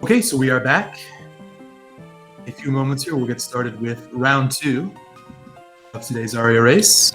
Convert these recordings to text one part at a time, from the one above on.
Okay, so we are back. In a few moments here, we'll get started with round 2 of today's Aria race.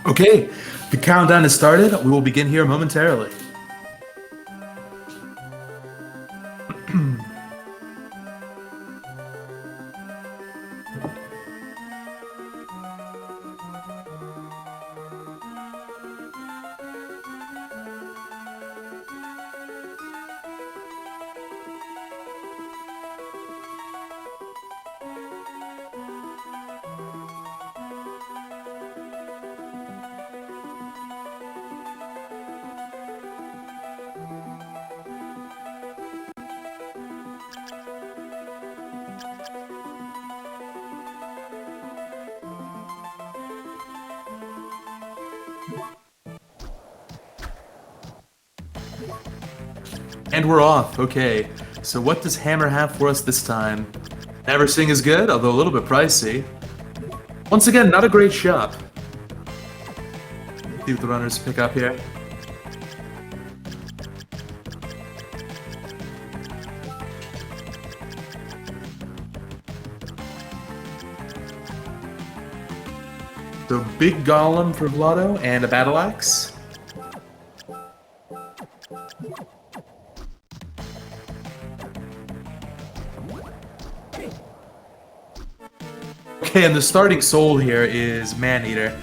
Okay, the countdown has started. We will begin here momentarily. And we're off. Okay, so what does Hammer have for us this time? Everything is good, although a little bit pricey. Once again, not a great shop. See what the runners pick up here. So big golem for Vlado and a battle axe. Okay, and the starting soul here is Man-Eater.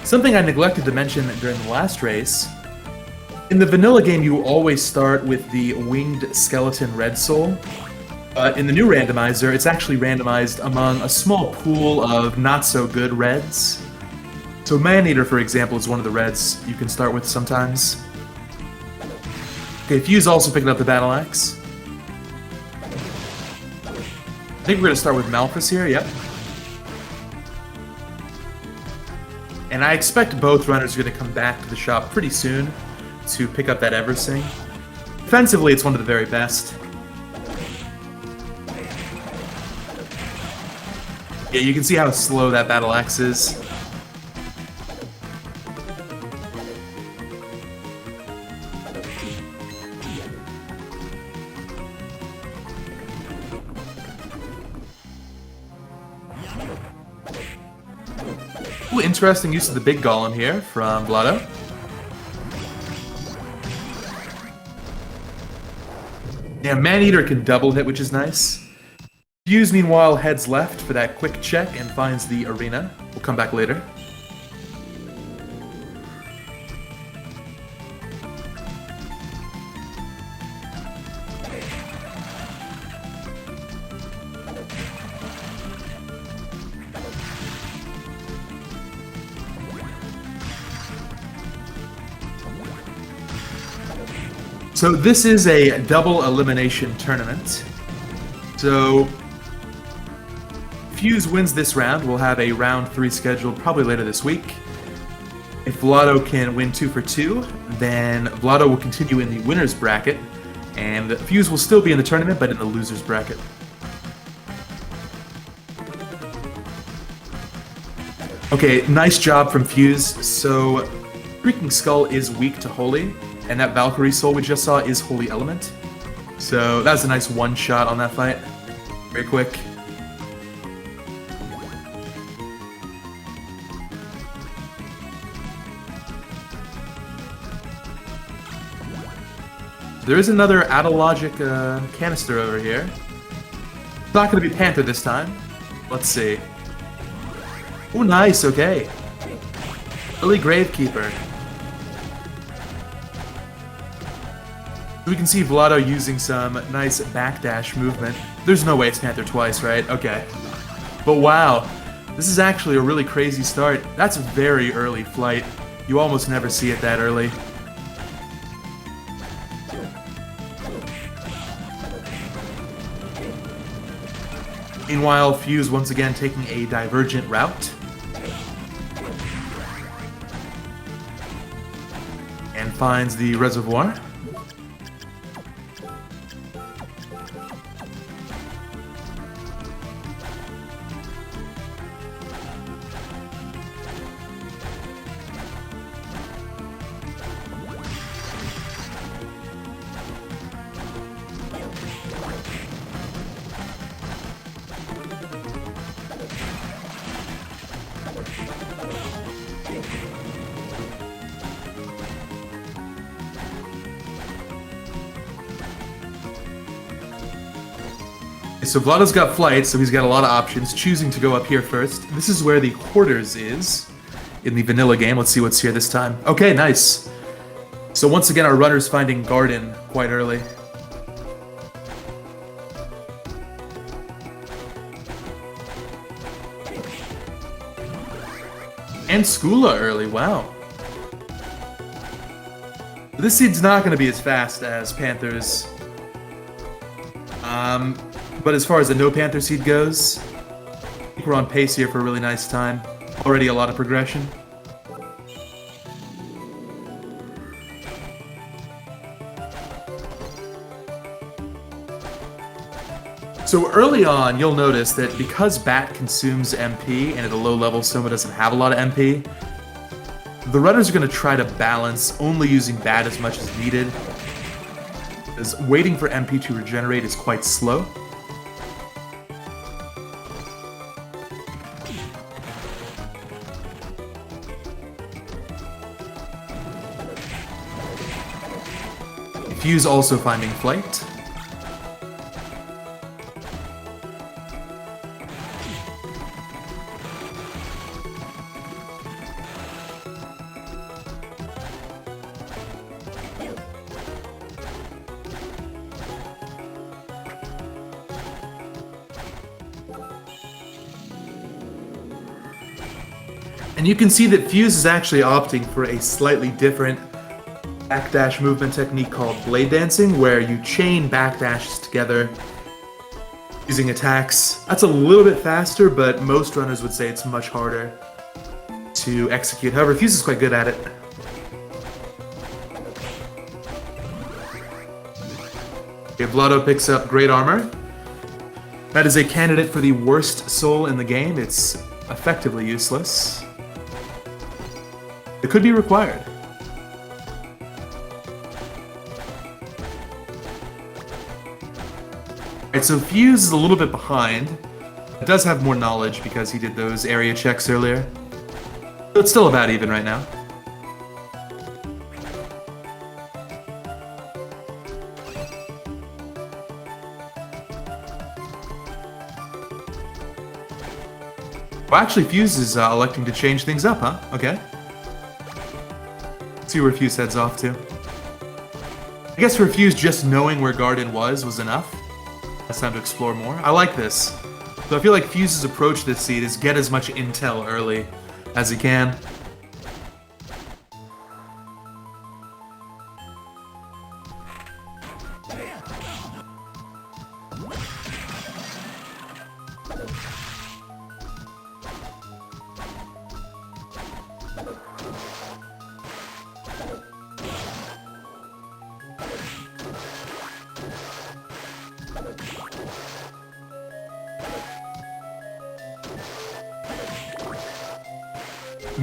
Something I neglected to mention during the last race. In the vanilla game, you always start with the winged skeleton red soul. But in the new randomizer, it's actually randomized among a small pool of not-so-good reds. So Man-Eater, for example, is one of the reds you can start with sometimes. Okay, Fuse also picking up the battle axe. I think we're going to start with Malphus here, yep. And I expect both runners are going to come back to the shop pretty soon to pick up that Eversing. Defensively, it's one of the very best. Yeah, you can see how slow that battle axe is. Ooh, interesting use of the big golem here from Vlado. Yeah, Man-Eater can double hit, which is nice. Fuse, meanwhile, heads left for that quick check and finds the arena. We'll come back later. So this is a double elimination tournament. So Fuse wins this round. We'll have a round 3 scheduled probably later this week. If Vlado can win 2 for 2, then Vlado will continue in the winner's bracket, and Fuse will still be in the tournament, but in the loser's bracket. Okay, nice job from Fuse. So Freaking Skull is weak to Holy, and that Valkyrie Soul we just saw is Holy Element. So that was a nice one-shot on that fight. Very quick. There is another Adalogic canister over here. It's not going to be Panther this time. Let's see. Oh, nice, okay. Early Gravekeeper. We can see Vlado using some nice backdash movement. There's no way it's Panther twice, right? Okay. But wow, this is actually a really crazy start. That's a very early flight. You almost never see it that early. Meanwhile, Fuse once again taking a divergent route. And finds the reservoir. So Vlado's got flight, so he's got a lot of options, choosing to go up here first. This is where the quarters is in the vanilla game. Let's see what's here this time. Okay, nice. So once again, our runner's finding Garden quite early. And Skula early, wow. This seed's not going to be as fast as Panther's. But as far as the no Panther seed goes, I think we're on pace here for a really nice time. Already a lot of progression. So early on, you'll notice that because Bat consumes MP, and at a low level Soma doesn't have a lot of MP, the runners are going to try to balance only using Bat as much as needed, because waiting for MP to regenerate is quite slow. Fuse also finding flight. And you can see that Fuse is actually opting for a slightly different backdash movement technique called blade dancing, where you chain backdashes together using attacks. That's a little bit faster, but most runners would say it's much harder to execute. However, Fuse is quite good at it. Okay, Vlado picks up Great Armor. That is a candidate for the worst soul in the game. It's effectively useless. It could be required. Alright, so Fuse is a little bit behind. It does have more knowledge because he did those area checks earlier. So it's still about even right now. Well, actually, Fuse is electing to change things up, huh? Okay. Let's see where Fuse heads off to. I guess for Fuse, just knowing where Garden was enough. It's time to explore more. I like this. So I feel like Fuse's approach to this seed is get as much intel early as he can.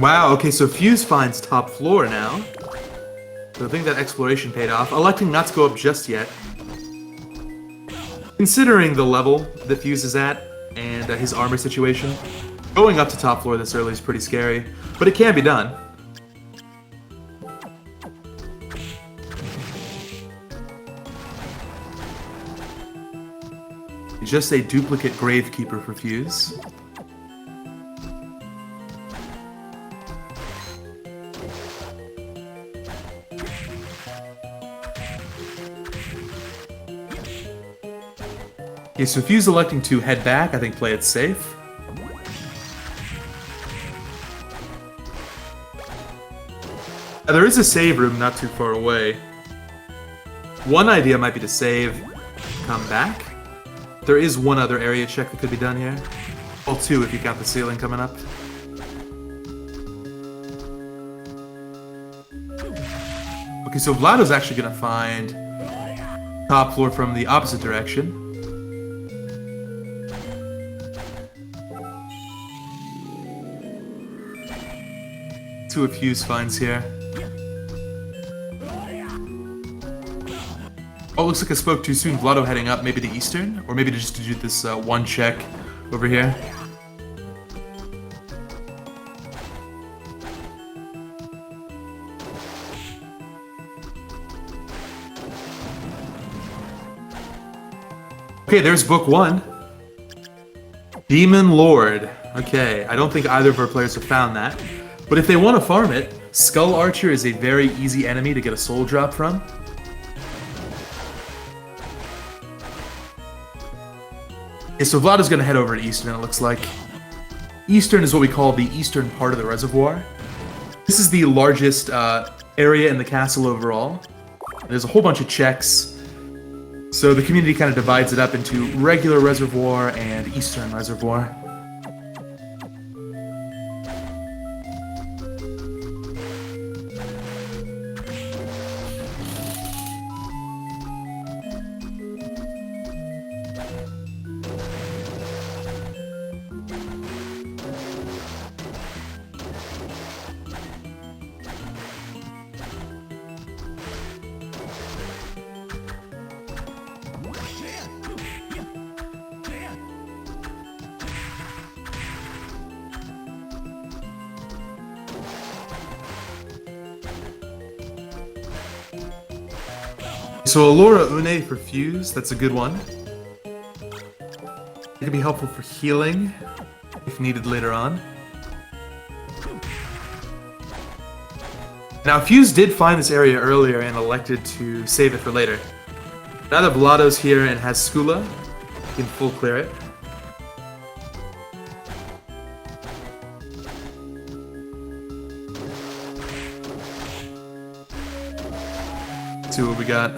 Wow, okay, so Fuse finds top floor now. So I think that exploration paid off. Electing not to go up just yet. Considering the level that Fuse is at and his armor situation, going up to top floor this early is pretty scary, but it can be done. Just a duplicate Gravekeeper for Fuse. Okay, so Fuse electing to head back, I think play it safe. There is a save room not too far away. One idea might be to save, come back. There is one other area check that could be done here. Well, two if you count the ceiling coming up. Okay, so Vlado's actually gonna find top floor from the opposite direction. Two of Fuse finds here. Oh, looks like I spoke too soon. Vlado heading up, maybe to Eastern? Or maybe just to do this one check over here. Okay, there's book one. Demon Lord. Okay, I don't think either of our players have found that. But if they want to farm it, Skull Archer is a very easy enemy to get a soul drop from. Okay, so Vlad is going to head over to Eastern, it looks like. Eastern is what we call the eastern part of the reservoir. This is the largest area in the castle overall. There's a whole bunch of checks. So the community kind of divides it up into regular reservoir and eastern reservoir. So Allura Une for Fuse, that's a good one. It can be helpful for healing, if needed later on. Now Fuse did find this area earlier and elected to save it for later. Now that Vlado's here and has Skula, he can full clear it. Let's see what we got.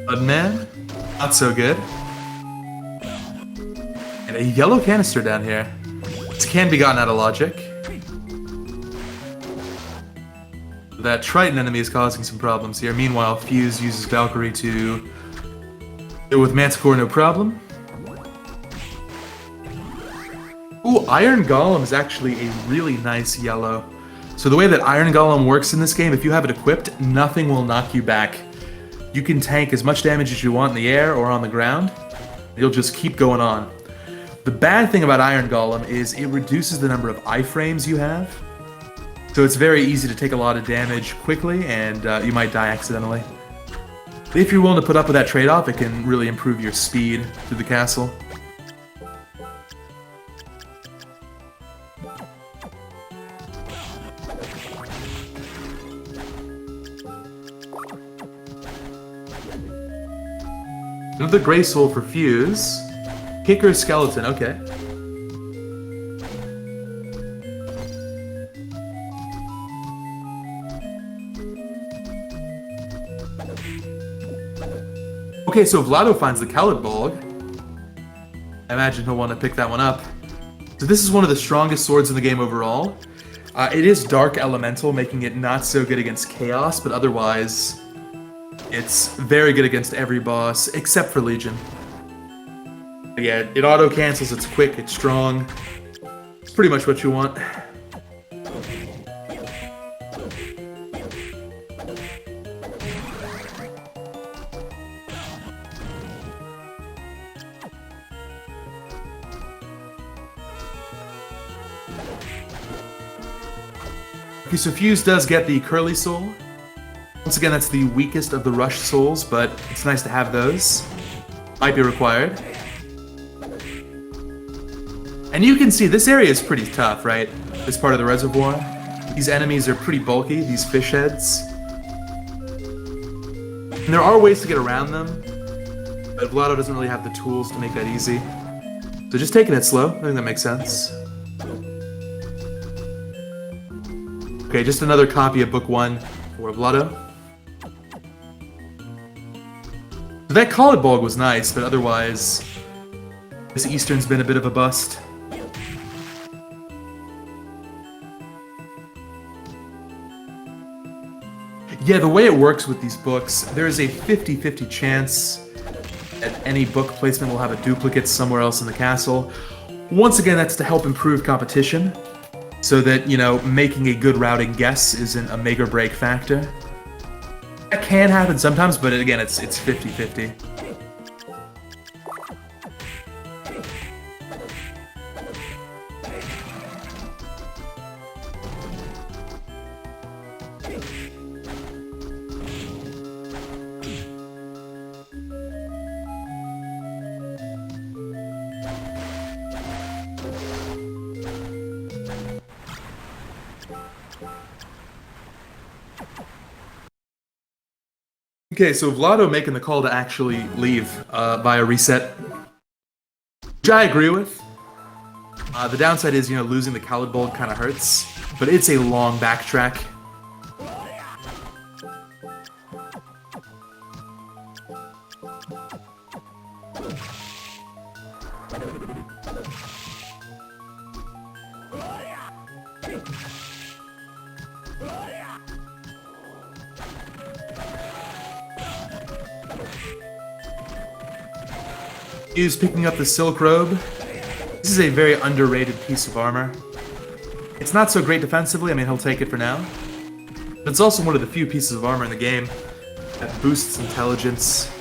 Mudman, not so good. And a yellow canister down here. This can be gotten out of logic. That Triton enemy is causing some problems here. Meanwhile, Fuse uses Valkyrie to deal with Manticore, no problem. Ooh, Iron Golem is actually a really nice yellow. So the way that Iron Golem works in this game, if you have it equipped, nothing will knock you back. You can tank as much damage as you want in the air or on the ground. You'll just keep going on. The bad thing about Iron Golem is it reduces the number of iframes you have. So it's very easy to take a lot of damage quickly and you might die accidentally. But if you're willing to put up with that trade-off, it can really improve your speed through the castle. Another Grey Soul for Fuse. Kicker Skeleton, okay. Okay, so Vlado finds the Khalid Bulg. I imagine he'll want to pick that one up. So this is one of the strongest swords in the game overall. It is Dark Elemental, making it not so good against Chaos, but otherwise it's very good against every boss, except for Legion. But yeah, it auto-cancels, it's quick, it's strong. It's pretty much what you want. Okay, so Fuse does get the Curly Soul. Once again, that's the weakest of the rush souls, but it's nice to have those. Might be required. And you can see this area is pretty tough, right? This part of the reservoir. These enemies are pretty bulky, these fish heads. And there are ways to get around them, but Vlado doesn't really have the tools to make that easy. So just taking it slow, I think that makes sense. Okay, just another copy of Book 1 for Vlado. So that Collard Bulg was nice, but otherwise, this Eastern's been a bit of a bust. Yeah, the way it works with these books, there is a 50-50 chance that any book placement will have a duplicate somewhere else in the castle. Once again, that's to help improve competition, so that, you know, making a good routing guess isn't a make or break factor. That can happen sometimes, but again, it's 50-50. Okay, so Vlado making the call to actually leave via reset, which I agree with. The downside is, you know, losing the Collard Bulg kind of hurts, but it's a long backtrack. He's picking up the Silk Robe. This is a very underrated piece of armor. It's not so great defensively, I mean, he'll take it for now. But it's also one of the few pieces of armor in the game that boosts intelligence,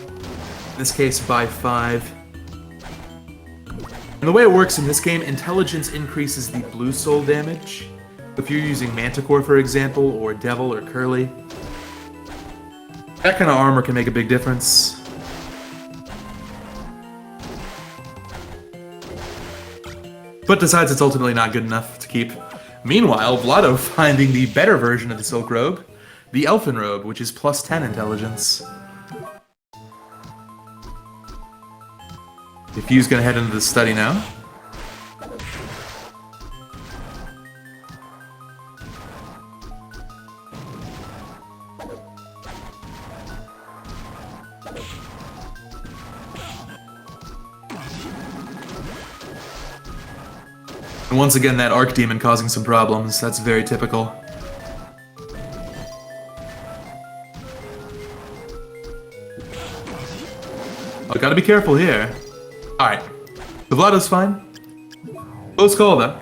in this case by 5. And the way it works in this game, intelligence increases the blue soul damage. If you're using Manticore, for example, or Devil or Curly, that kind of armor can make a big difference. But decides it's ultimately not good enough to keep. Meanwhile, Vlado finding the better version of the Silk Robe, the Elfin Robe, which is plus 10 intelligence. Diffuse gonna head into the study now. And once again, that Archdemon causing some problems. That's very typical. Oh, gotta be careful here. Alright. The Vlado's fine. Close call, though.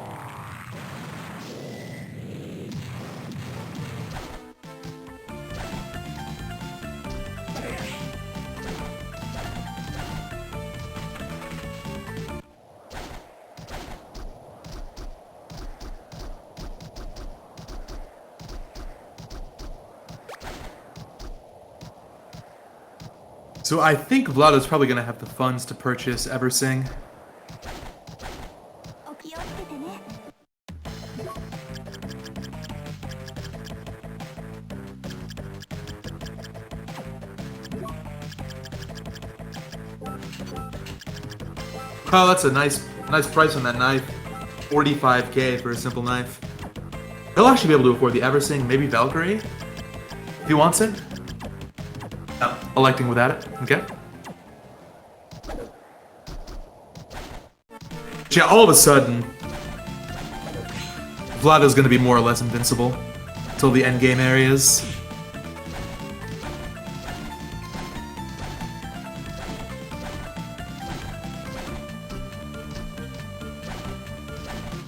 So I think Vlado's probably going to have the funds to purchase Eversing. Oh, that's a nice price on that knife. 45k for a simple knife. He'll actually be able to afford the Eversing, maybe Valkyrie, if he wants it. Oh, electing without it. Okay. Yeah, all of a sudden, Vlado's going to be more or less invincible until the endgame areas.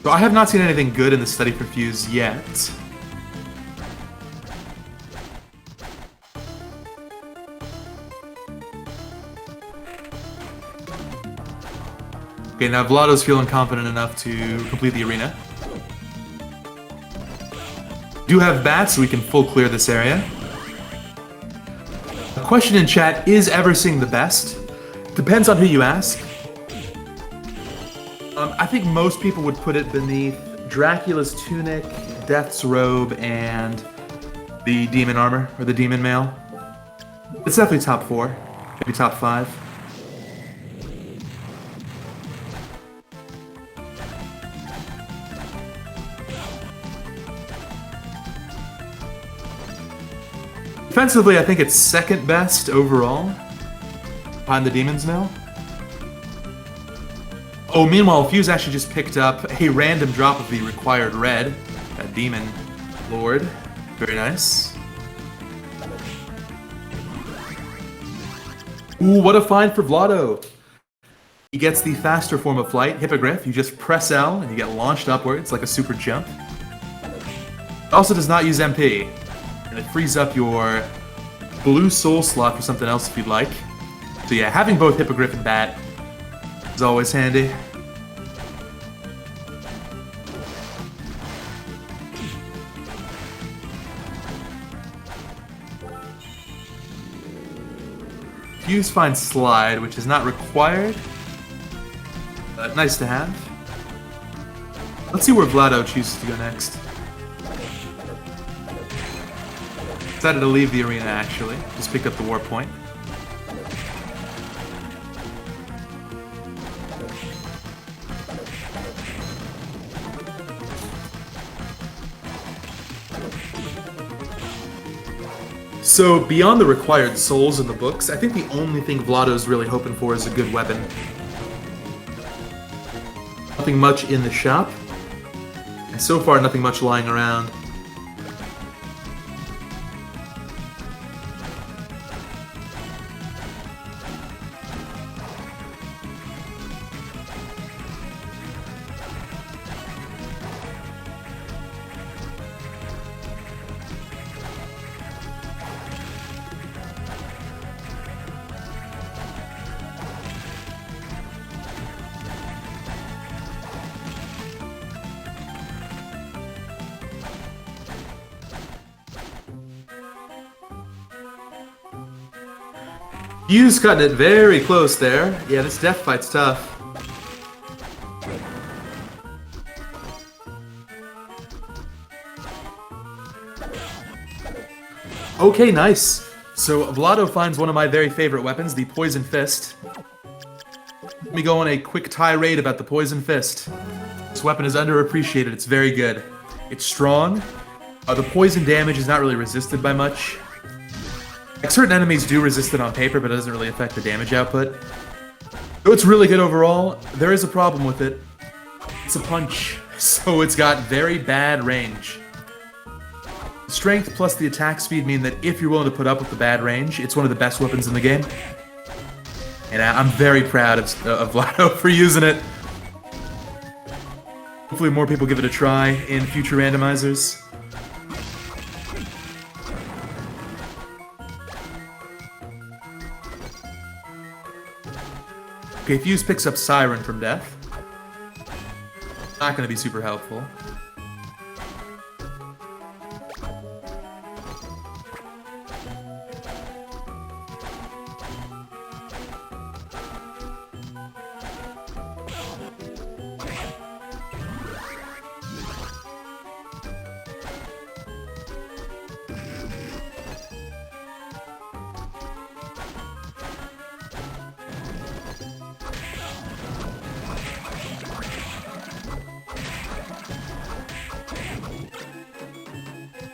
So I have not seen anything good in the study for Fuse yet. Okay, now Vlado's feeling confident enough to complete the arena. Do have bats, so we can full clear this area. Question in chat, is Eversing the best? Depends on who you ask. I think most people would put it beneath Dracula's Tunic, Death's Robe, and the Demon Armor, or the Demon Mail. It's definitely top 4, maybe top 5. Defensively, I think it's second best overall, behind the Demon's Mail. Oh, meanwhile, Fuse actually just picked up a random drop of the required red, that Demon Lord. Very nice. Ooh, what a find for Vlado! He gets the faster form of flight, Hippogriff. You just press L and you get launched upwards like a super jump. It also does not use MP, and it frees up your blue soul slot for something else if you'd like. So yeah, having both Hippogriff and Bat is always handy. Fuse finds Slide, which is not required. Nice to have. Let's see where Vlado chooses to go next. Decided to leave the arena, actually. Just picked up the war point. So, beyond the required souls in the books, I think the only thing Vlado's really hoping for is a good weapon. Nothing much in the shop, and so far nothing much lying around. Fuse cutting it very close there. Yeah, this death fight's tough. Okay, nice. So Vlado finds one of my very favorite weapons, the Poison Fist. Let me go on a quick tirade about the Poison Fist. This weapon is underappreciated. It's very good. It's strong. The poison damage is not really resisted by much. Like, certain enemies do resist it on paper, but it doesn't really affect the damage output. Though it's really good overall, there is a problem with it. It's a punch, so it's got very bad range. Strength plus the attack speed mean that if you're willing to put up with the bad range, it's one of the best weapons in the game. And I'm very proud of Vlado for using it. Hopefully more people give it a try in future randomizers. Okay, Fuse picks up Siren from Death. Not going to be super helpful.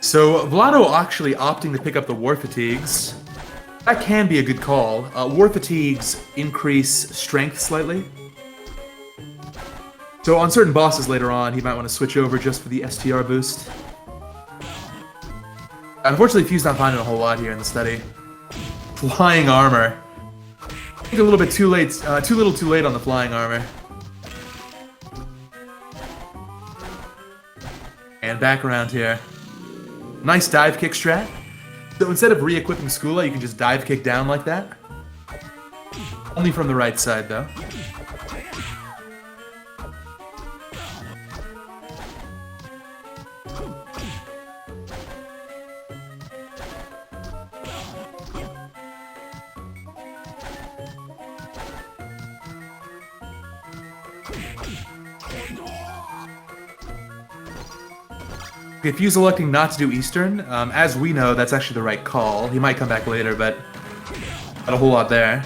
So, Vlado actually opting to pick up the War Fatigues. That can be a good call. War Fatigues increase strength slightly. So on certain bosses later on, he might want to switch over just for the STR boost. Unfortunately, Fuse not finding a whole lot here in the study. Flying armor. I think a little bit too late, too little too late on the flying armor. And back around here. Nice dive kick strat. So instead of re-equipping Skula, you can just dive kick down like that. Only from the right side, though. If you're electing not to do Eastern, as we know, that's actually the right call. He might come back later, but not a whole lot there.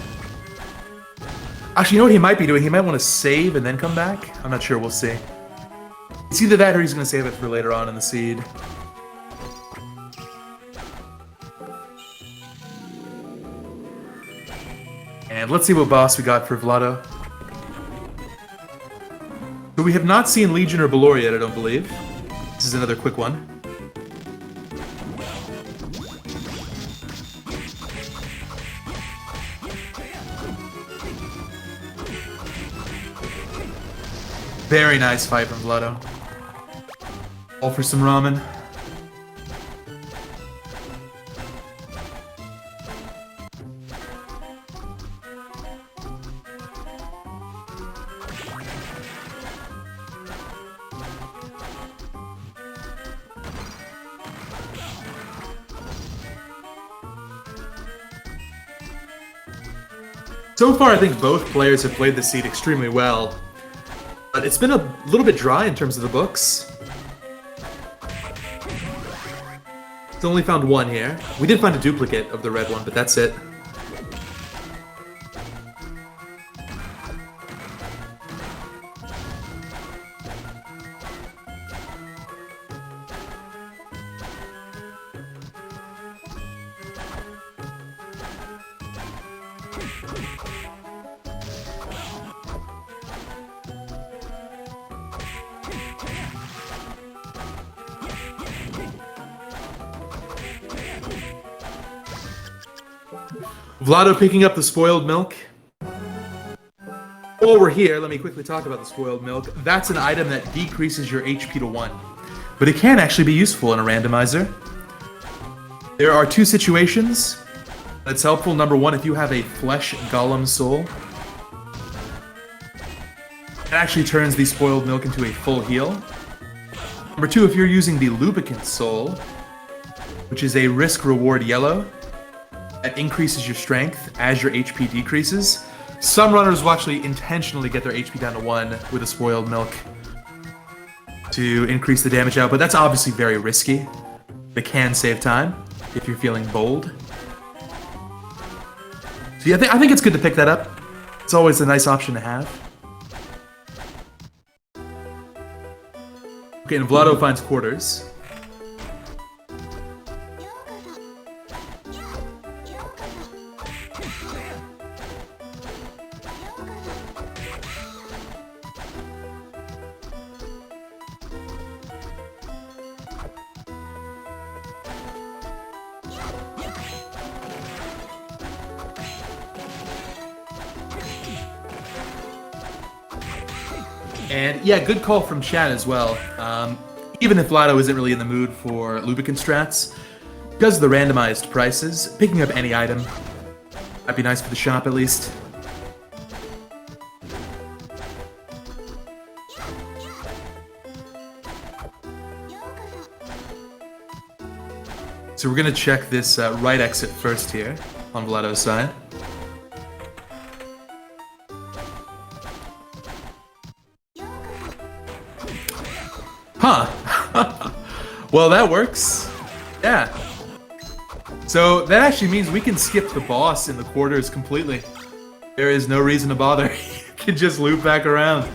Actually, you know what he might be doing? He might want to save and then come back? I'm not sure, we'll see. It's either that or he's going to save it for later on in the seed. And let's see what boss we got for Vlado. So we have not seen Legion or Balor yet, I don't believe. This is another quick one. Very nice fight from Vlado. All for some ramen. So far, I think both players have played the seed extremely well, but it's been a little bit dry in terms of the books. It's only found one here. We did find a duplicate of the red one, but that's it. Vlado picking up the spoiled milk. While we're here, let me quickly talk about the spoiled milk. That's an item that decreases your HP to 1, but it can actually be useful in a randomizer. There are two situations that's helpful. Number one, if you have a flesh golem soul, it actually turns the spoiled milk into a full heal. Number two, if you're using the lubricant soul, which is a risk-reward yellow, that increases your strength as your HP decreases. Some runners will actually intentionally get their HP down to 1 with a spoiled milk to increase the damage out, but that's obviously very risky. It can save time if you're feeling bold. So yeah, I think it's good to pick that up. It's always a nice option to have. Okay, and Vlado finds quarters. And yeah, good call from chat as well. Even if Vlado isn't really in the mood for lubricant strats, because of the randomized prices, picking up any item might be nice for the shop at least. So we're gonna check this right exit first here on Vlado's side. Huh. Well, that works. Yeah. So that actually means we can skip the boss in the quarters completely. There is no reason to bother. You can just loop back around.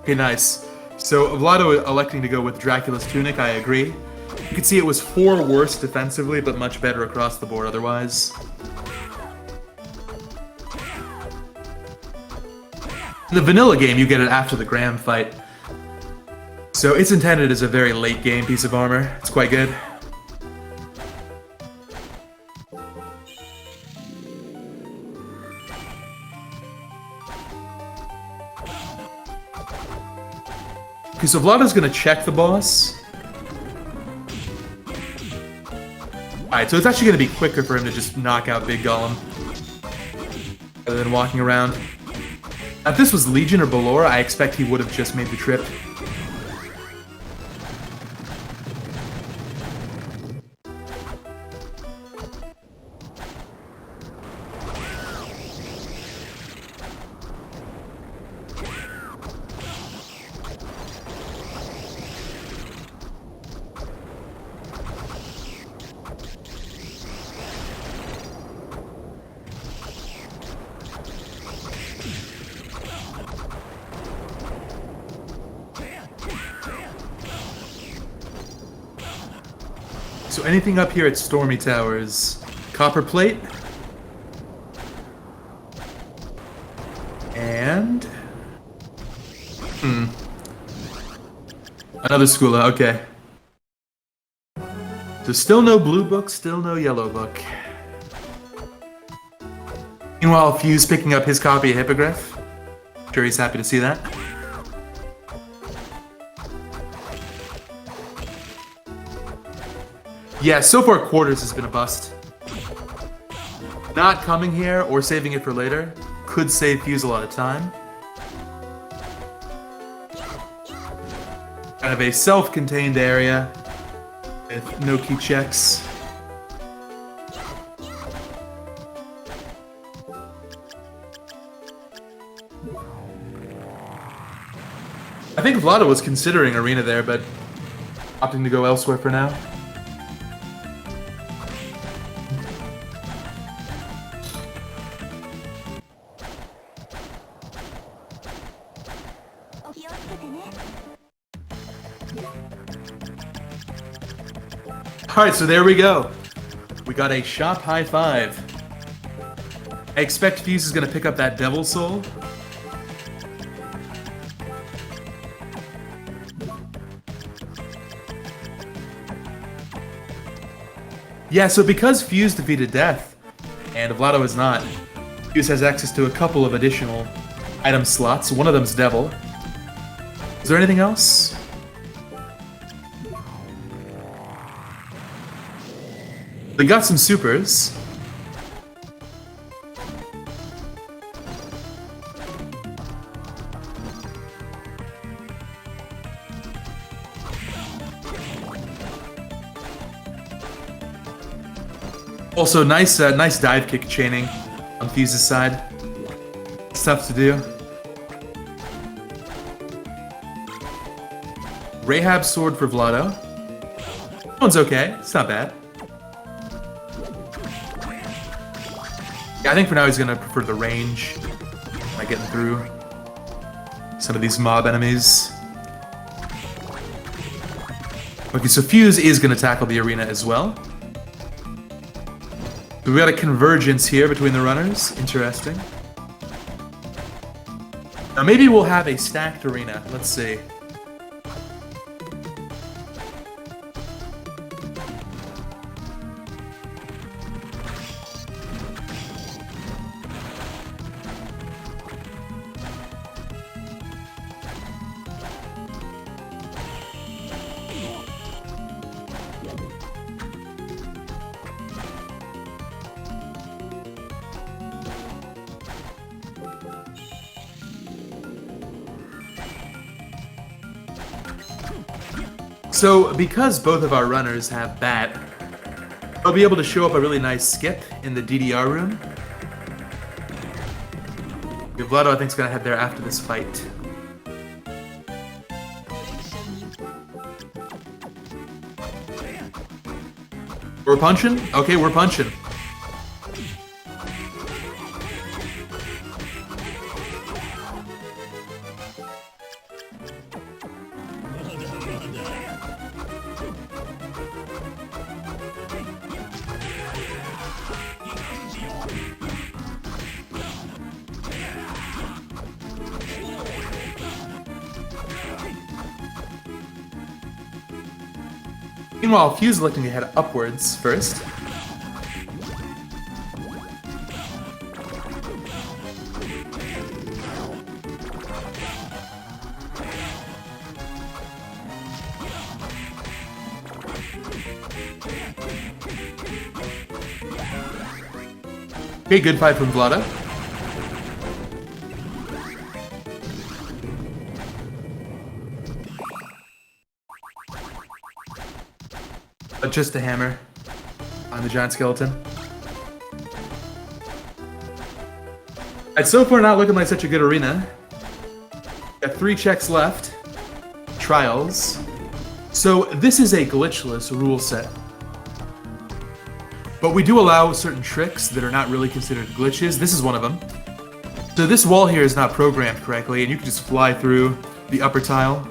Okay, nice. So Vlado electing to go with Dracula's Tunic, I agree. You can see it was 4 worse defensively, but much better across the board otherwise. In the vanilla game, you get it after the Graham fight. So it's intended as a very late game piece of armor. It's quite good. Okay, so Vlado's gonna check the boss. Alright, so it's actually gonna be quicker for him to just knock out Big Golem rather than walking around. If this was Legion or Ballora, I expect he would have just made the trip. So anything up here at Stormy Towers? Copper plate. And... another Skula, okay. So still no blue book, still no yellow book. Meanwhile, Fuse picking up his copy of Hippogriff. Sure he's happy to see that. Yeah, so far Quarters has been a bust. Not coming here or saving it for later could save Fuse a lot of time. Kind of a self-contained area with no key checks. I think Vlado was considering Arena there, but opting to go elsewhere for now. Alright, so there we go. We got a shop high five. I expect Fuse is going to pick up that Devil Soul. Yeah, so because Fuse defeated Death, and Vlado is not, Fuse has access to a couple of additional item slots. One of them's Devil. Is there anything else? We got some supers. Also, nice dive kick chaining on Fuse's side. It's tough to do. Rahab's sword for Vlado. That one's okay. It's not bad. Yeah, I think for now he's gonna prefer the range. By getting through some of these mob enemies. Okay, so Fuse is gonna tackle the arena as well. We got a convergence here between the runners. Interesting. Now maybe we'll have a stacked arena. Let's see. So, because both of our runners have Bat, I'll be able to show up a really nice skip in the DDR room. Vlado, I think, is going to head there after this fight. We're punching? Okay, we're punching. Meanwhile, Fuse is looking to head upwards first. Okay, good fight from Vlado. Just a hammer on the giant skeleton. Alright, so far not looking like such a good arena. Got 3 checks left. Trials. So this is a glitchless rule set. But we do allow certain tricks that are not really considered glitches. This is one of them. So this wall here is not programmed correctly, and you can just fly through the upper tile.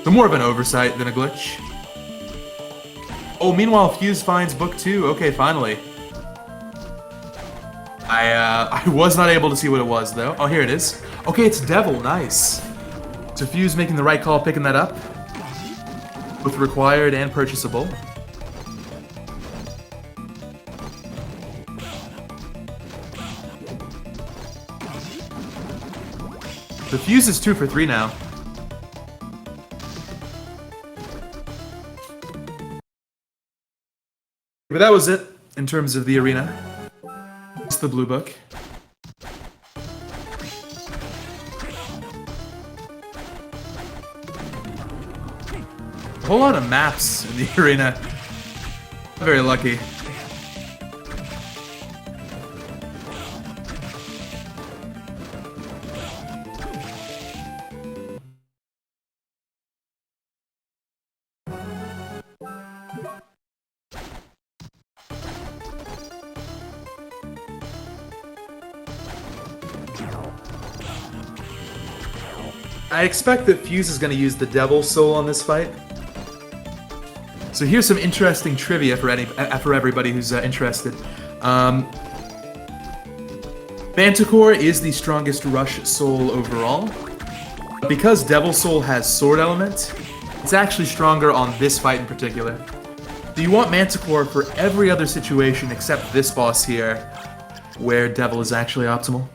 So more of an oversight than a glitch. Oh, meanwhile, Fuse finds book 2. Okay, finally. I was not able to see what it was, though. Oh, here it is. Okay, it's Devil. Nice. So Fuse making the right call, picking that up. Both required and purchasable. The Fuse is 2 for 3 now. But that was it in terms of the arena. It's the blue book. A whole lot of maps in the arena. Very lucky. I expect that Fuse is going to use the Devil Soul on this fight. So here's some interesting trivia for everybody who's interested. Manticore is the strongest Rush Soul overall. But because Devil Soul has Sword Element, it's actually stronger on this fight in particular. So you want Manticore for every other situation except this boss here, where Devil is actually optimal.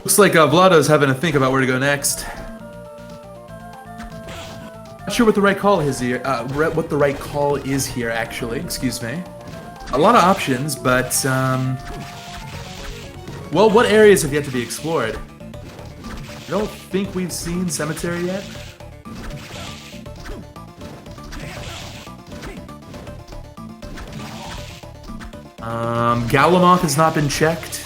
Looks like Vlado's having to think about where to go next. Not sure what the right call is here. What the right call is here, actually. Excuse me. A lot of options, but well, what areas have yet to be explored? I don't think we've seen Cemetery yet. Galamoth has not been checked.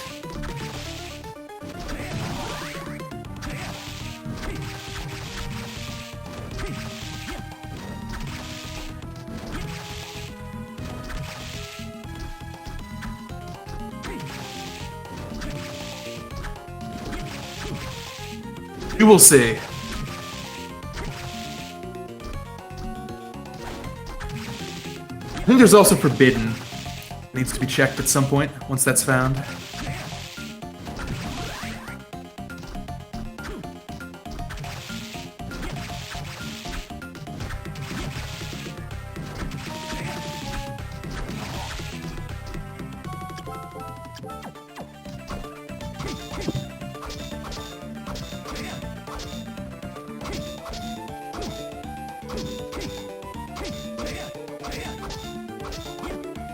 We will see. I think there's also Forbidden. Needs to be checked at some point, once that's found.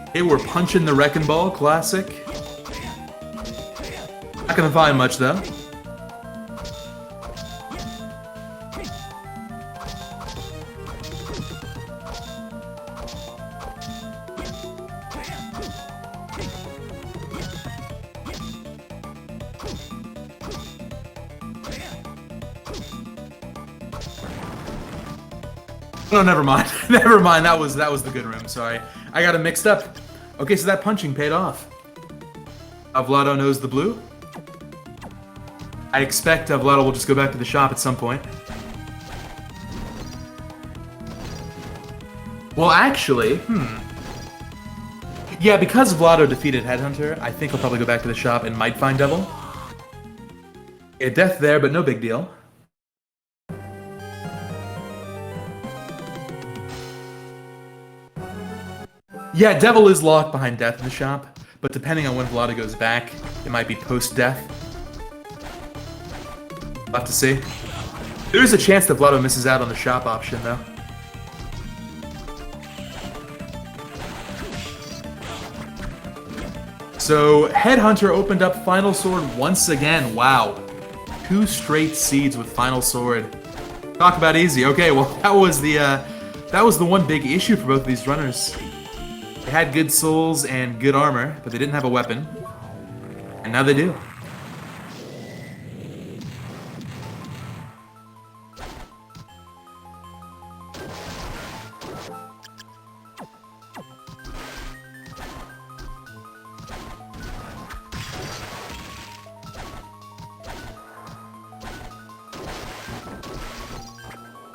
Okay, we're punching the Wrecking Ball, classic. Not gonna find much though. No, never mind. Never mind. That was the good room. Sorry, I got it mixed up. Okay, so that punching paid off. Vlado knows the blue. I expect Vlado will just go back to the shop at some point. Well, actually, yeah, because Vlado defeated Headhunter, I think he'll probably go back to the shop and might find Devil. Yeah, death there, but no big deal. Yeah, Devil is locked behind Death in the shop, but depending on when Vlado goes back, it might be post-Death. We'll have to see. There is a chance that Vlado misses out on the shop option, though. So, Headhunter opened up Final Sword once again. Wow. 2 straight seeds with Final Sword. Talk about easy. Okay, well, that was the one big issue for both of these runners. They had good souls and good armor, but they didn't have a weapon. And now they do.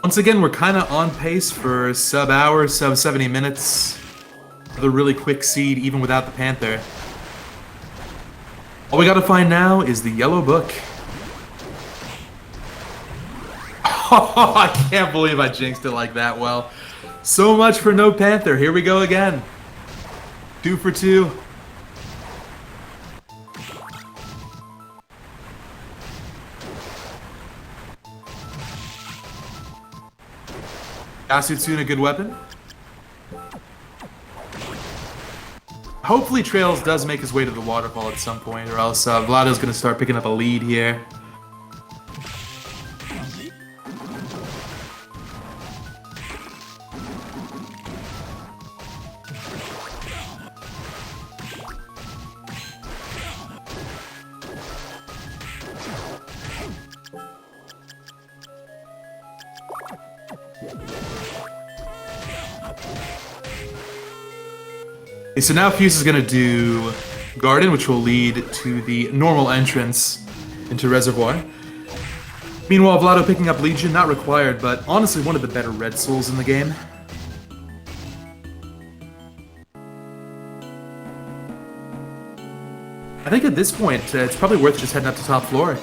Once again, we're kind of on pace for sub-hour, sub-70 minutes. Another really quick seed, even without the Panther. All we gotta find now is the Yellow Book. Oh, I can't believe I jinxed it like that. Well, so much for no Panther. Here we go again. 2 for 2. Yasutsune, a good weapon. Hopefully Trails does make his way to the waterfall at some point, or else Vlado's going to start picking up a lead here. Okay, so now Fuse is going to do Garden, which will lead to the normal entrance into Reservoir. Meanwhile, Vlado picking up Legion, not required, but honestly one of the better red souls in the game. I think at this point, it's probably worth just heading up to top floor.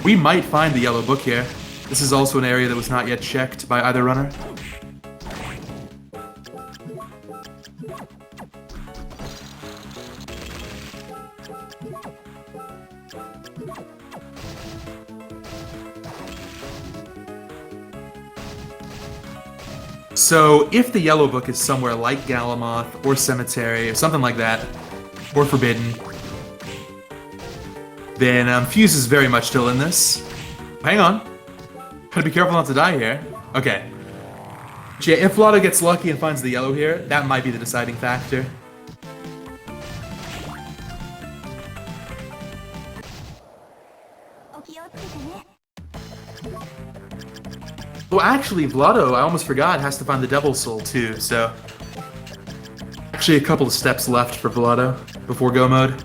We might find the Yellow Book here. This is also an area that was not yet checked by either runner. So, if the Yellow Book is somewhere like Galamoth, or Cemetery, or something like that, or Forbidden, then Fuse is very much still in this. Hang on. Gotta be careful not to die here. Okay. Yeah, if Vlado gets lucky and finds the yellow here, that might be the deciding factor. Well, actually, Vlado, I almost forgot, has to find the Devil Soul too, so... Actually, a couple of steps left for Vlado before go mode.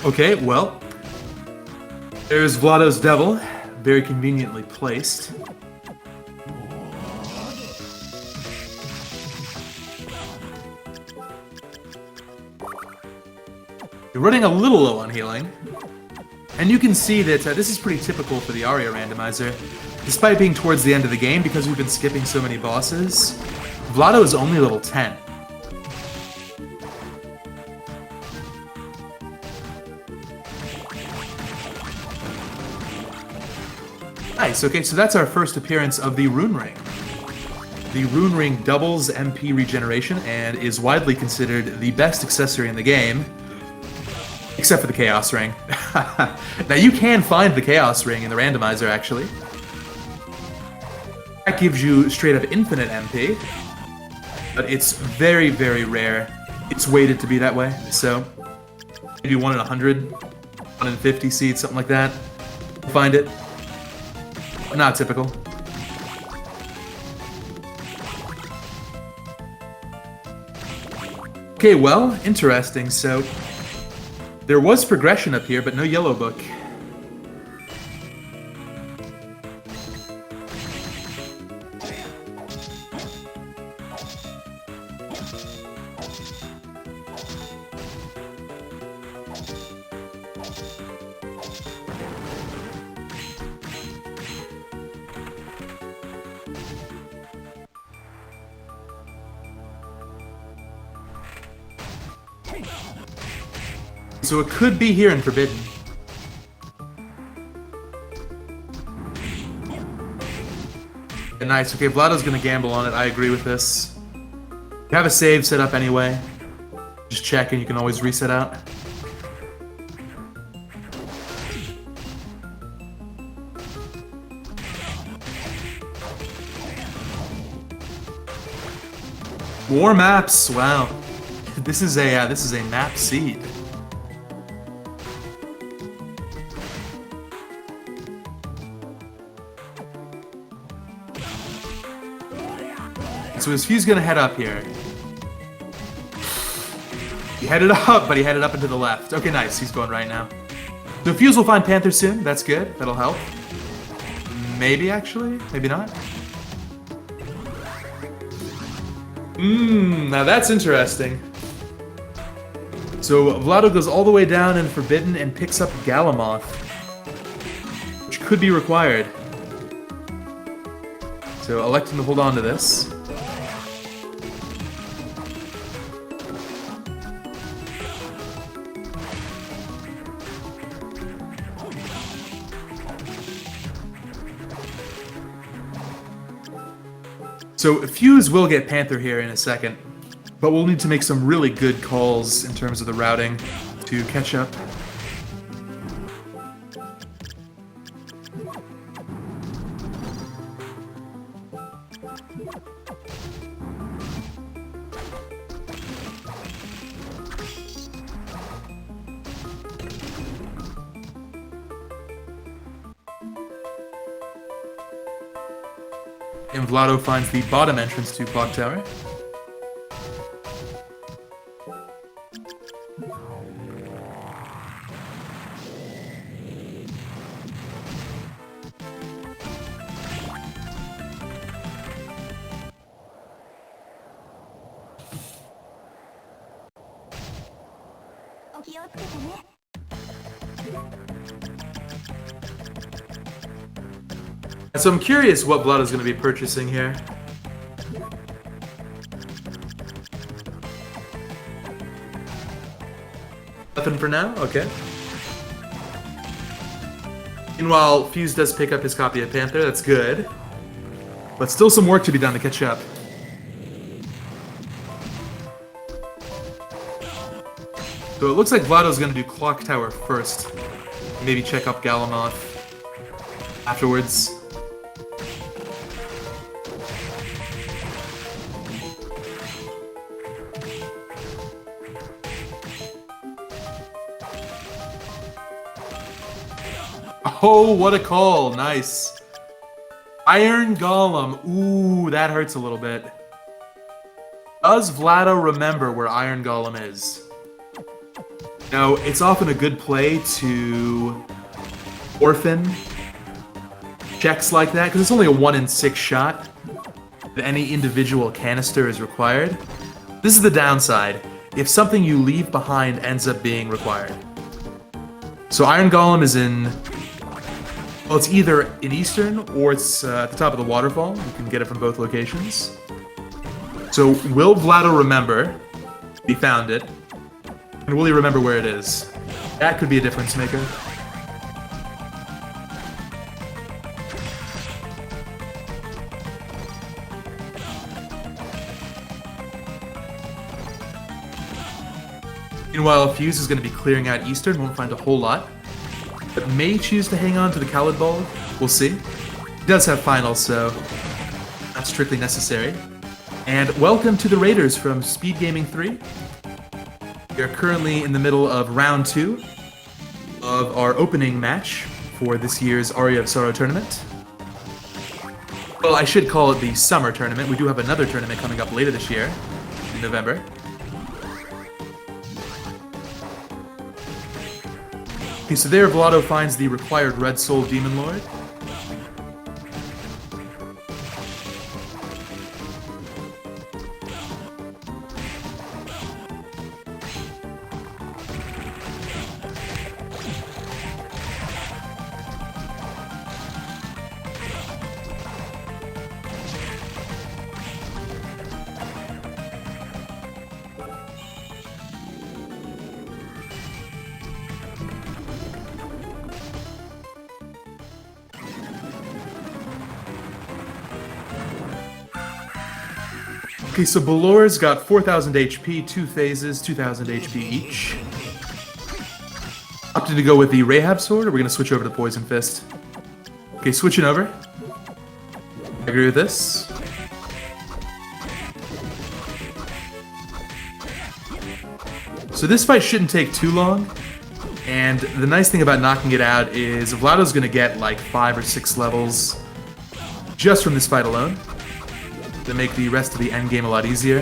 Okay, well, there's Vlado's Devil, very conveniently placed. You're running a little low on healing, and you can see that this is pretty typical for the Aria randomizer. Despite being towards the end of the game, because we've been skipping so many bosses, Vlado is only level 10. Nice, okay, so that's our first appearance of the Rune Ring. The Rune Ring doubles MP regeneration and is widely considered the best accessory in the game, Except for the Chaos Ring. Now you can find the Chaos Ring in the Randomizer, actually. That gives you straight up infinite MP. But it's very, very rare. It's weighted to be that way, so maybe 1 in 100, 1 in 50 seeds, something like that. Find it. Not typical. Okay, well, interesting. So there was progression up here, but no yellow book. So it could be here in Forbidden. And nice. Okay, Vlado's gonna gamble on it. I agree with this. You have a save set up anyway. Just check and you can always reset out. More maps. Wow. This is a map seed. So his Fuse gonna head up here. He headed up, but he headed up and to the left. Okay, nice. He's going right now. So Fuse will find Panther soon. That's good. That'll help. Maybe, actually. Maybe not. Now that's interesting. So Vlado goes all the way down in Forbidden and picks up Galamoth, which could be required. So electing to hold on to this. So Fuse will get Panther here in a second, but we'll need to make some really good calls in terms of the routing to catch up. And Vlado finds the bottom entrance to Clock Tower. So I'm curious what Vlado's going to be purchasing here. Nothing for now? Okay. Meanwhile, Fuse does pick up his copy of Panther. That's good. But still some work to be done to catch up. So it looks like Vlado's going to do Clock Tower first. Maybe check up Galamoth afterwards. Oh, what a call. Nice. Iron Golem. Ooh, that hurts a little bit. Does Vlado remember where Iron Golem is? Now, it's often a good play to orphan checks like that, because it's only a 1 in 6 shot that any individual canister is required. This is the downside. If something you leave behind ends up being required. So Iron Golem is in... Well, it's either in Eastern or it's at the top of the waterfall. You can get it from both locations. So will Vlado remember he found it? And will he remember where it is? That could be a difference maker. Meanwhile, Fuse is going to be clearing out Eastern, won't find a whole lot, but may choose to hang on to the Khaled ball. We'll see. He does have finals, so not strictly necessary. And welcome to the Raiders from SpeedGaming 3. We are currently in the middle of round 2 of our opening match for this year's Aria of Sorrow tournament. Well, I should call it the summer tournament. We do have another tournament coming up later this year, in November. Okay, so there Vlado finds the required Red Soul Demon Lord. Okay, so Balor's got 4,000 HP, 2 phases, 2,000 HP each. Opted to go with the Rahab Sword, or we're going to switch over to Poison Fist? Okay, switching over. I agree with this. So this fight shouldn't take too long, and the nice thing about knocking it out is Vlado's going to get like 5 or 6 levels just from this fight alone, to make the rest of the endgame a lot easier.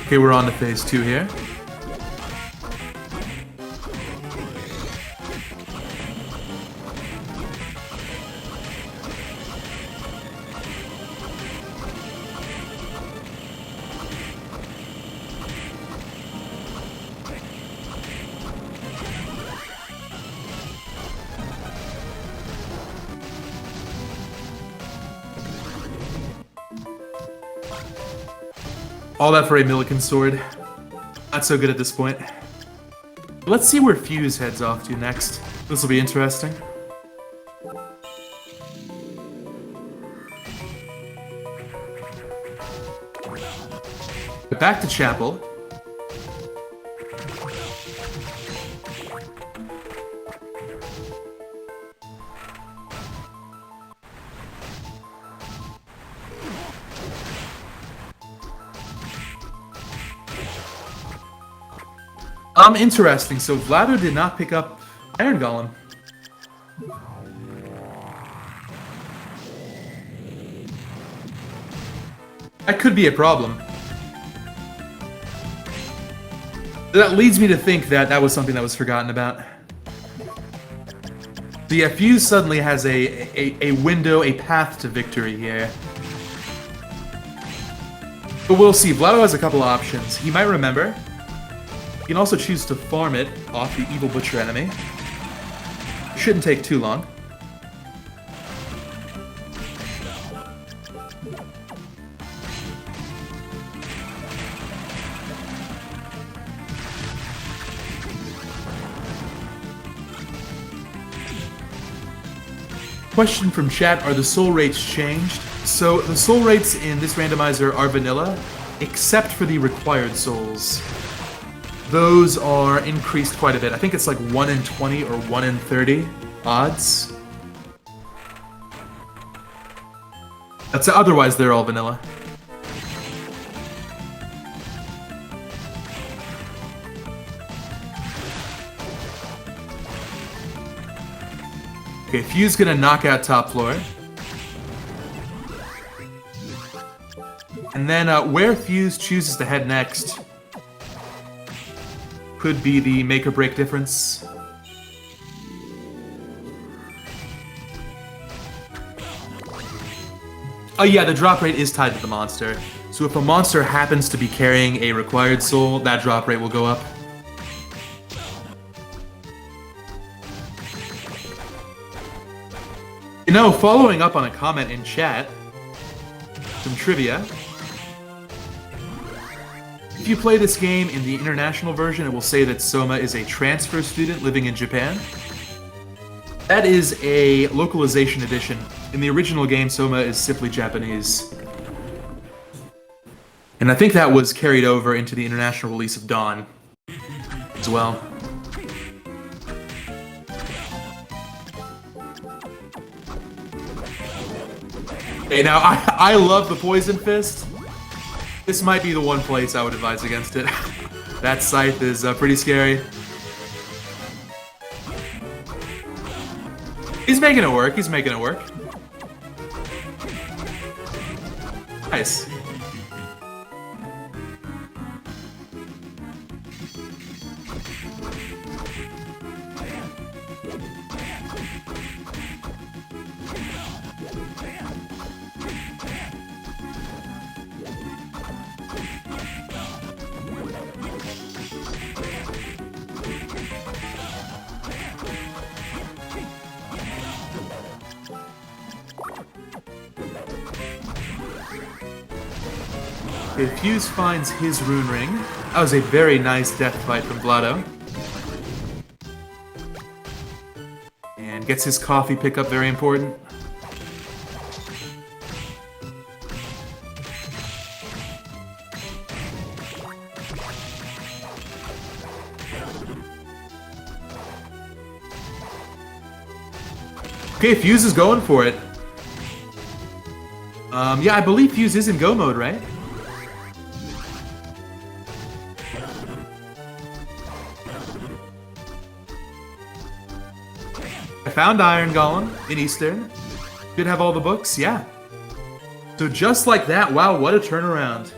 Okay, we're on to phase 2 here. All that for a Milliken sword. Not so good at this point. Let's see where Fuse heads off to next. This will be interesting. But back to Chapel. Interesting. So Vlado did not pick up Iron Golem. That could be a problem. That leads me to think that that was something that was forgotten about. The Fuse suddenly has a window, a path to victory here. But we'll see. Vlado has a couple options. He might remember. You can also choose to farm it off the Evil Butcher enemy. Shouldn't take too long. Question from chat, are the soul rates changed? So the soul rates in this randomizer are vanilla, except for the required souls. Those are increased quite a bit. I think it's like 1 in 20 or 1 in 30 odds. Otherwise, they're all vanilla. Okay, Fuse gonna knock out top floor. And then where Fuse chooses to head next could be the make or break difference. Oh yeah, the drop rate is tied to the monster. So if a monster happens to be carrying a required soul, that drop rate will go up. You know, following up on a comment in chat, some trivia. If you play this game in the international version, it will say that Soma is a transfer student living in Japan. That is a localization edition In the original game, Soma is simply Japanese. And I think that was carried over into the international release of Dawn as well. Okay, now I love the Poison Fist. This might be the one place I would advise against it. That scythe is pretty scary. He's making it work. He's making it work. Nice. Okay, Fuse finds his rune ring. That was a very nice death fight from Vlado. And gets his coffee pickup, very important. Okay, Fuse is going for it. Yeah, I believe Fuse is in go mode, right? I found Iron Golem in Eastern. Should have all the books, yeah. So just like that, wow, what a turnaround.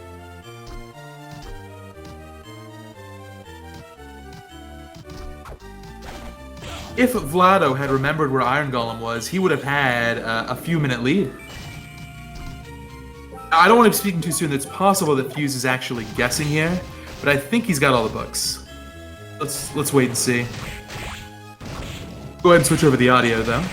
If Vlado had remembered where Iron Golem was, he would have had a few-minute lead. I don't want to be speaking too soon. It's possible that Fuse is actually guessing here, but I think he's got all the books. Let's wait and see. Go ahead and switch over the audio, though.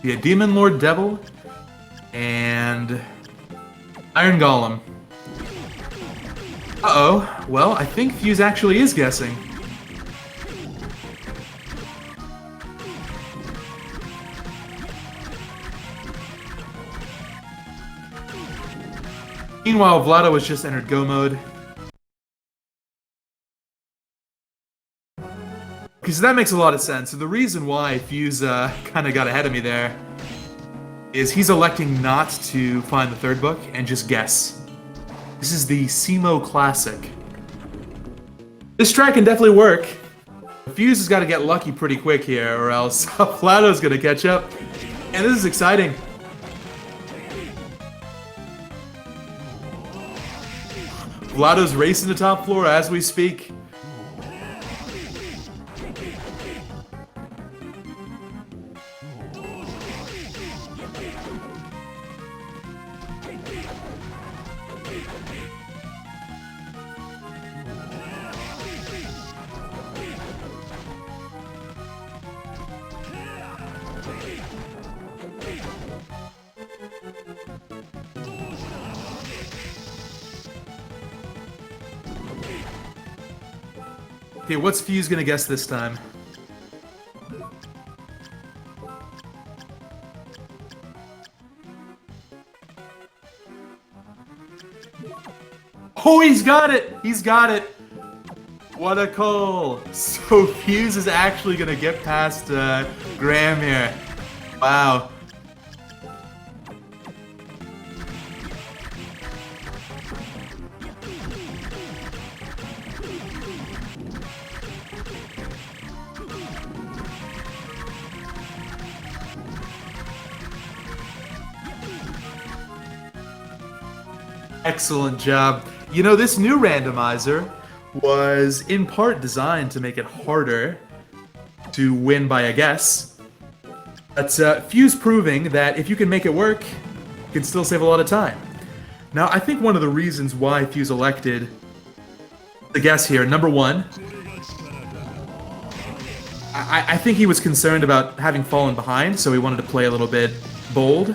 Yeah, Demon Lord Devil and Iron Golem. Uh-oh. Well, I think Fuse actually is guessing. Meanwhile, Vlado has just entered go mode. Because that makes a lot of sense. So the reason why Fuse kind of got ahead of me there is he's electing not to find the third book and just guess. This is the Simo Classic. This track can definitely work. Fuse has got to get lucky pretty quick here, or else Vlado's going to catch up. And this is exciting. Vlado's racing the top floor as we speak. Okay, what's Fuse gonna guess this time? Oh, he's got it! He's got it! What a call! So Fuse is actually gonna get past Graham here. Wow. Excellent job. You know, this new randomizer was in part designed to make it harder to win by a guess. But Fuse proving that if you can make it work, you can still save a lot of time. Now, I think one of the reasons why Fuse elected the guess here, number one, I think he was concerned about having fallen behind, so he wanted to play a little bit bold.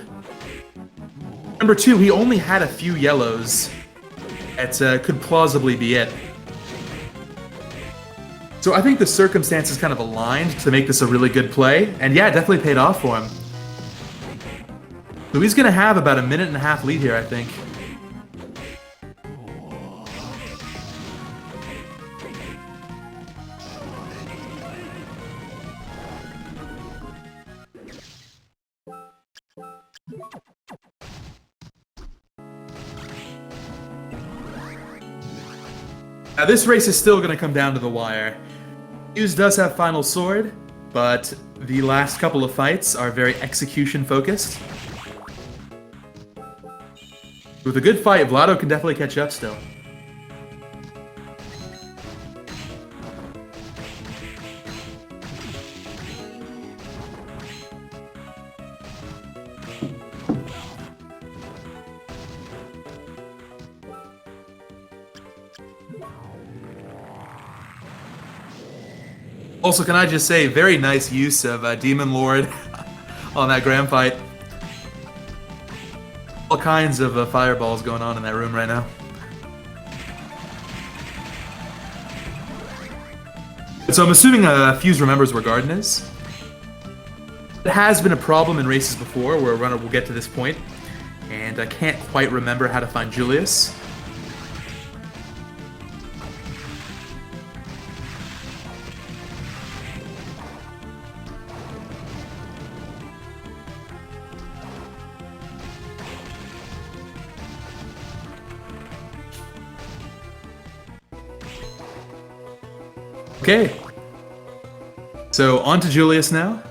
Number two, he only had a few yellows. That could plausibly be it. So I think the circumstances kind of aligned to make this a really good play, and yeah, it definitely paid off for him. So he's gonna have about a minute and a half lead here, I think. Now this race is still gonna come down to the wire. Fuse does have final sword, but the last couple of fights are very execution focused. With a good fight, Vlado can definitely catch up still. Also, can I just say, very nice use of Demon Lord on that grand fight. All kinds of fireballs going on in that room right now. So I'm assuming Fuse remembers where Garden is. It has been a problem in races before where a runner will get to this point, and I can't quite remember how to find Julius. Okay, so on to Julius now.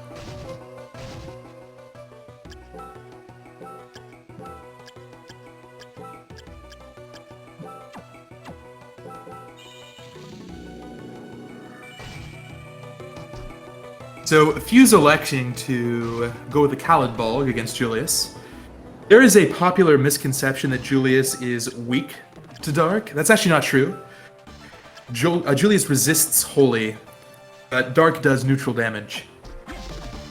So Fuse electing to go with the Khaled Ball against Julius. There is a popular misconception that Julius is weak to Dark. That's actually not true. Julius resists Holy, but Dark does neutral damage.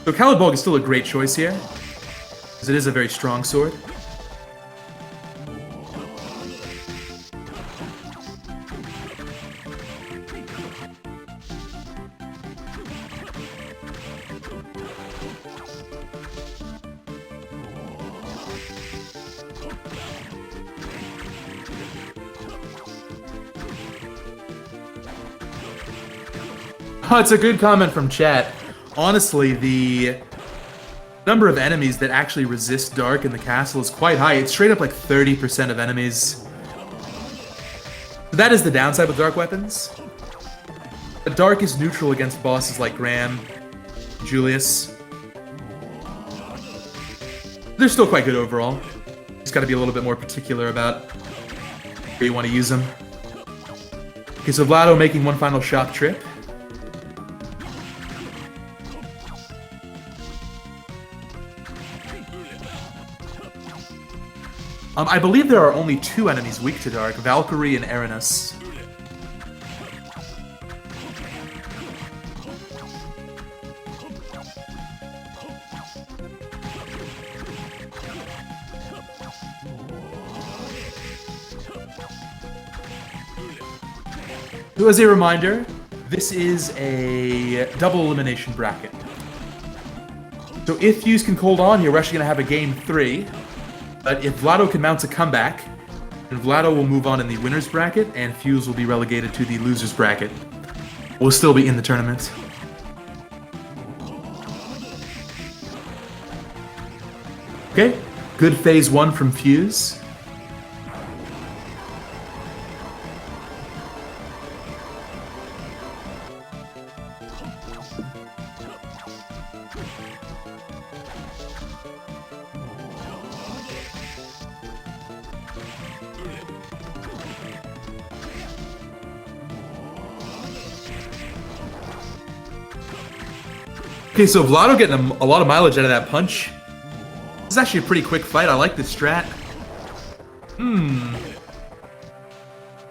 So Khaled Ball is still a great choice here, because it is a very strong sword. Oh, it's a good comment from chat. Honestly, the number of enemies that actually resist Dark in the castle is quite high. It's straight up like 30% of enemies. That is the downside with Dark weapons. But Dark is neutral against bosses like Graham, Julius. They're still quite good overall. Just gotta be a little bit more particular about where you want to use them. Okay, so Vlado making one final shop trip. I believe there are only two enemies weak to Dark, Valkyrie and Aranus. So as a reminder, this is a double elimination bracket. So if Fuse can hold on, you're actually going to have a game 3. But if Vlado can mount a comeback, then Vlado will move on in the winner's bracket, and Fuse will be relegated to the loser's bracket. We'll still be in the tournament. Okay, good phase 1 from Fuse. Okay, so Vlado getting a lot of mileage out of that punch. This is actually a pretty quick fight. I like this strat.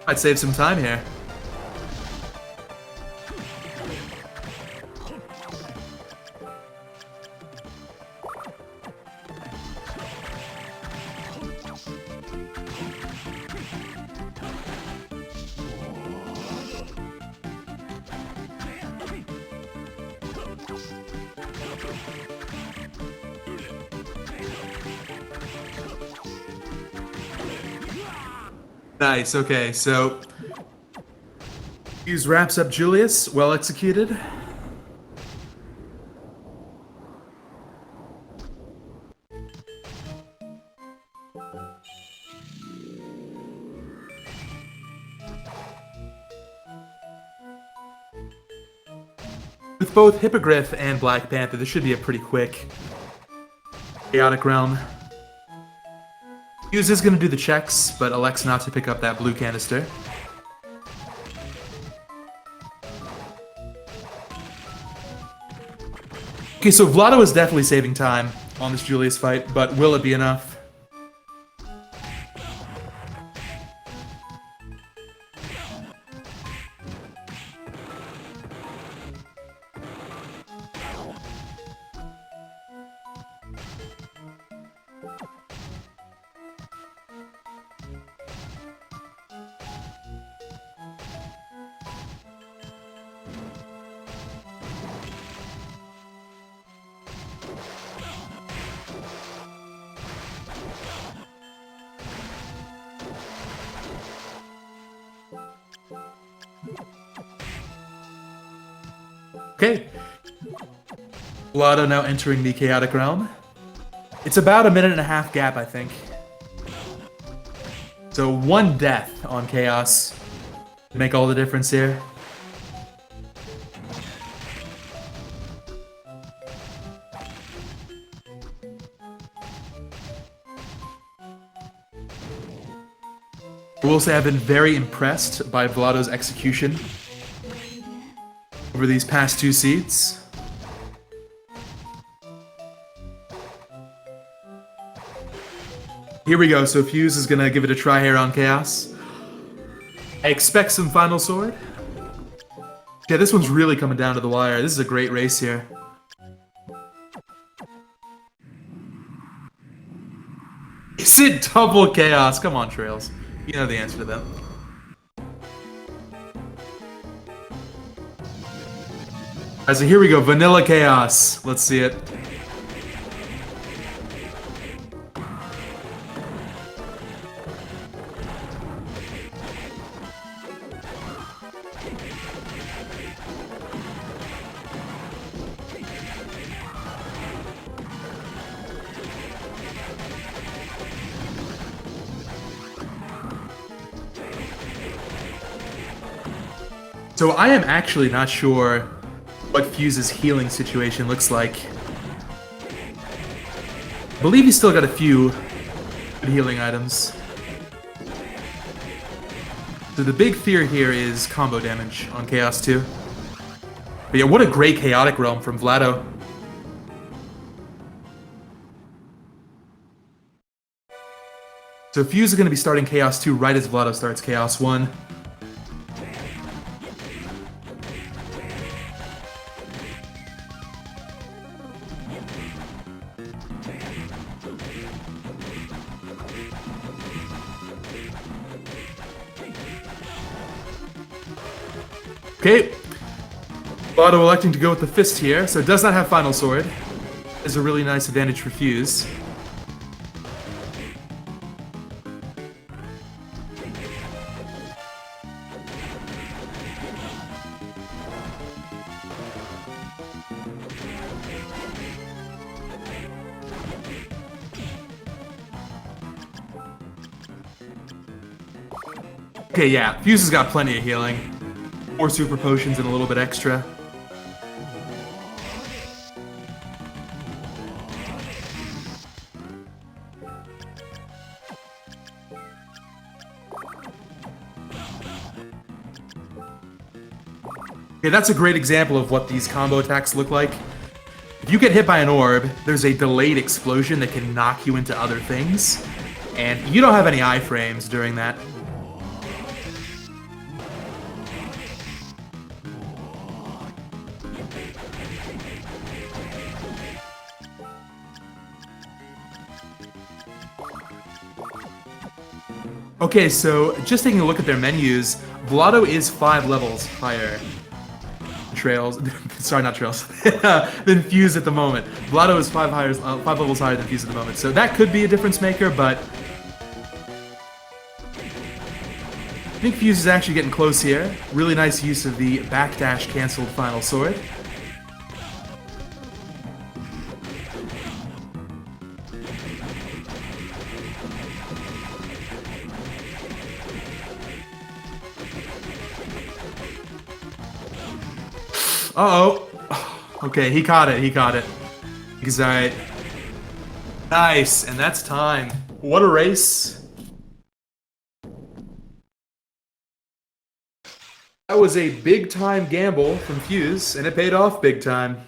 I'd save some time here. Nice, okay, so Fuse wraps up Julius, well executed. With both Hippogriff and Black Panther, this should be a pretty quick Chaotic Realm. Fuse is going to do the checks, but elects not to pick up that blue canister. Okay, so Vlado is definitely saving time on this Julius fight, but will it be enough? Okay. Vlado now entering the Chaotic Realm. It's about a 1.5-minute gap, I think. So 1 death on Chaos would make all the difference here. I will say I've been very impressed by Vlado's execution over these past 2 seeds. Here we go, so Fuse is gonna give it a try here on Chaos. I expect some Final Sword. Yeah, this one's really coming down to the wire. This is a great race here. Is it double Chaos? Come on, Trails. You know the answer to that. Alright, so here we go, Vanilla Chaos. Let's see it. So I am actually not sure what Fuse's healing situation looks like. I believe he's still got a few good healing items. So the big fear here is combo damage on Chaos 2. But yeah, what a great Chaotic Realm from Vlado. So Fuse is going to be starting Chaos 2 right as Vlado starts Chaos 1. Okay, Vlado electing to go with the fist here, so it does not have Final Sword. Is a really nice advantage for Fuse. Okay, yeah, Fuse has got plenty of healing. 4 super potions and a little bit extra. Okay, that's a great example of what these combo attacks look like. If you get hit by an orb, there's a delayed explosion that can knock you into other things, and you don't have any iframes during that. Okay, so just taking a look at their menus, Vlado is 5 levels higher than Trails. Sorry, not Trails. Than Fuse at the moment. Vlado is 5 levels higher than Fuse at the moment, so that could be a difference maker, but I think Fuse is actually getting close here. Really nice use of the backdash canceled final sword. Uh-oh. Okay, he caught it, he caught it. He's alright. Nice, and that's time. What a race. That was a big-time gamble from Fuse, and it paid off big time.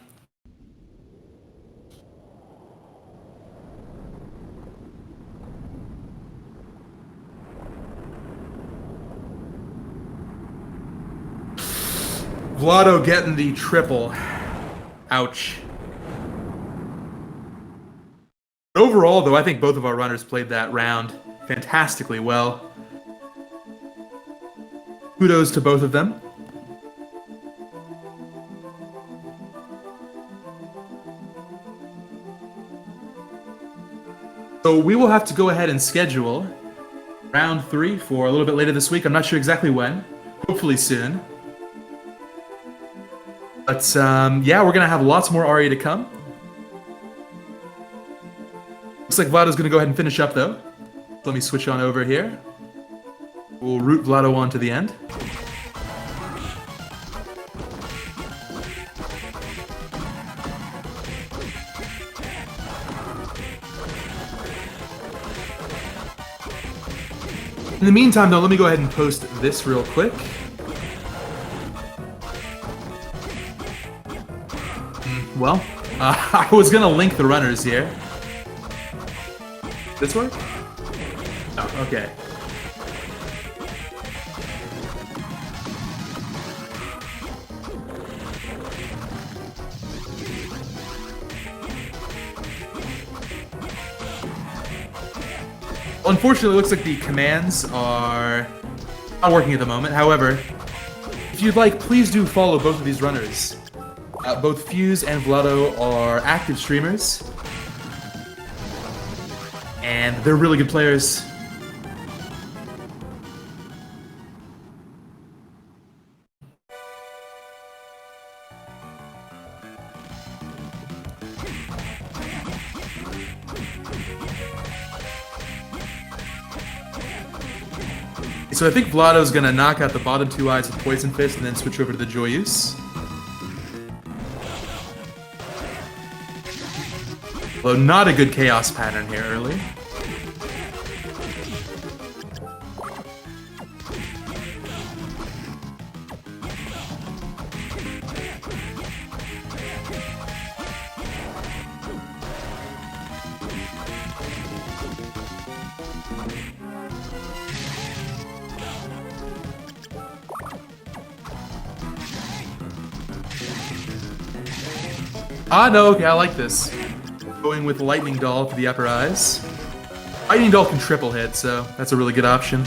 Vlado getting the triple. Ouch. Overall, though, I think both of our runners played that round fantastically well. Kudos to both of them. So we will have to go ahead and schedule round 3 for a little bit later this week. I'm not sure exactly when. Hopefully soon. But yeah, we're going to have lots more Aria to come. Looks like Vlado's going to go ahead and finish up, though. Let me switch on over here. We'll root Vlado on to the end. In the meantime, though, let me go ahead and post this real quick. Well, I was going to link the runners here. This work? Oh, okay. Well, unfortunately, it looks like the commands are not working at the moment. However, if you'd like, please do follow both of these runners. Both Fuse and Vlado are active streamers. And they're really good players. So I think Vlado's gonna knock out the bottom 2 eyes with Poison Fist and then switch over to the Joyeuse. Although not a good chaos pattern here early. Ah, no, okay, I like this. Going with Lightning Doll for the upper eyes. Lightning Doll can triple hit, so that's a really good option.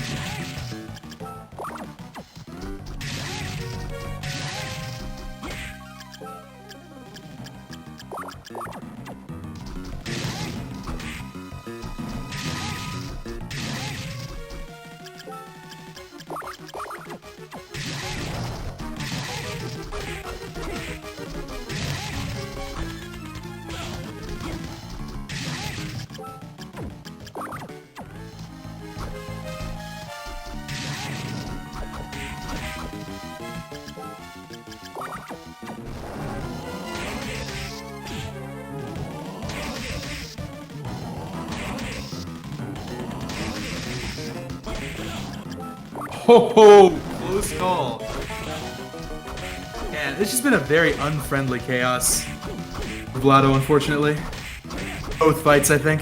Ho ho! Close call. Yeah, this has been a very unfriendly chaos for Vlado, unfortunately. Both fights, I think.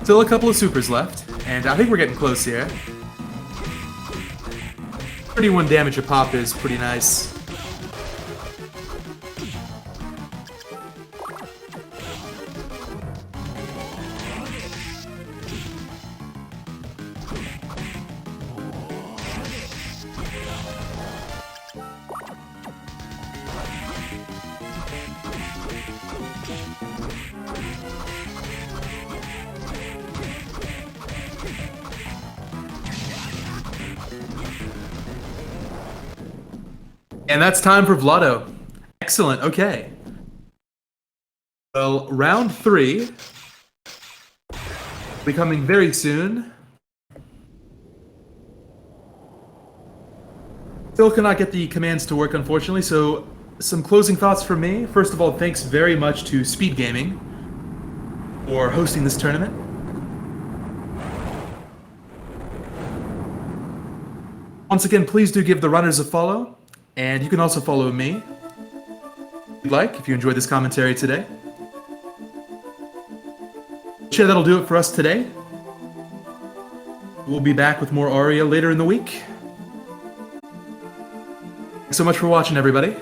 Still a couple of supers left, and I think we're getting close here. 31 damage a pop is pretty nice. And that's time for Vlado. Excellent, okay. Well, round 3 will be coming very soon. Still cannot get the commands to work, unfortunately, so some closing thoughts from me. First of all, thanks very much to SpeedGaming for hosting this tournament. Once again, please do give the runners a follow, and you can also follow me if you'd like, if you enjoyed this commentary today. Sure, that'll do it for us today. We'll be back with more Aria later in the week. Thanks so much for watching, everybody.